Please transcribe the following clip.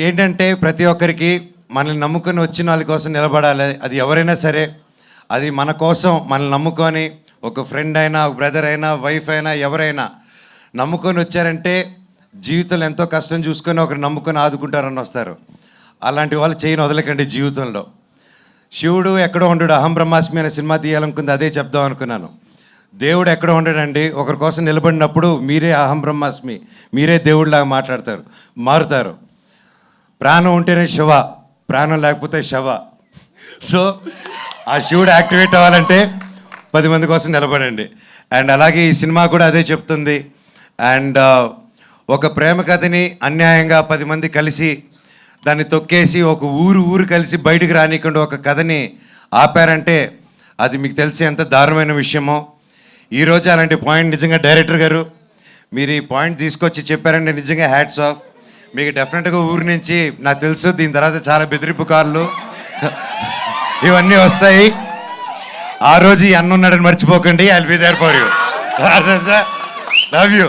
ఏంటంటే ప్రతి ఒక్కరికి మనల్ని నమ్ముకొని వచ్చిన వాళ్ళ కోసం నిలబడాలి. అది ఎవరైనా సరే, అది మన కోసం మనల్ని నమ్ముకొని ఒక ఫ్రెండ్ అయినా, ఒక బ్రదర్ అయినా, వైఫ్ అయినా, ఎవరైనా నమ్ముకొని వచ్చారంటే జీవితంలో ఎంతో కష్టం చూసుకొని ఒకరు నమ్ముకొని ఆదుకుంటారని వస్తారు. అలాంటి వాళ్ళు చేయని వదలకండి జీవితంలో. శివుడు ఎక్కడో ఉండడు. అహం బ్రహ్మాస్మి అనే సినిమా తీయాలనుకుంది, అదే చెప్దాం అనుకున్నాను. దేవుడు ఎక్కడో ఉండడండి. ఒకరి కోసం నిలబడినప్పుడు మీరే అహం బ్రహ్మాస్మి, మీరే దేవుడిలాగా మారుతారు. ప్రాణం ఉంటేనే శివ, ప్రాణం లేకపోతే శవ. సో ఆ శివుడు యాక్టివేట్ అవ్వాలంటే 10 మంది కోసం నిలబడండి. అండ్ అలాగే ఈ సినిమా కూడా అదే చెప్తుంది. అండ్ ఒక ప్రేమ కథని అన్యాయంగా 10 మంది కలిసి దాన్ని తొక్కేసి ఒక ఊరు కలిసి బయటికి రానికుండా ఒక కథని ఆపారంటే అది మీకు తెలిసి ఎంత దారుణమైన విషయమో. ఈరోజు అలాంటి పాయింట్ నిజంగా డైరెక్టర్ గారు మీరు ఈ పాయింట్ తీసుకొచ్చి చెప్పారంటే నిజంగా హ్యాట్స్ ఆఫ్. మీకు డెఫినెట్గా ఊరి నుంచి నాకు తెలుసు దీని తర్వాత చాలా బెదిరింపు కార్లు ఇవన్నీ వస్తాయి. ఆ రోజు ఈ అన్న ఉన్నాడని మర్చిపోకండి. I will be there for you. Love you.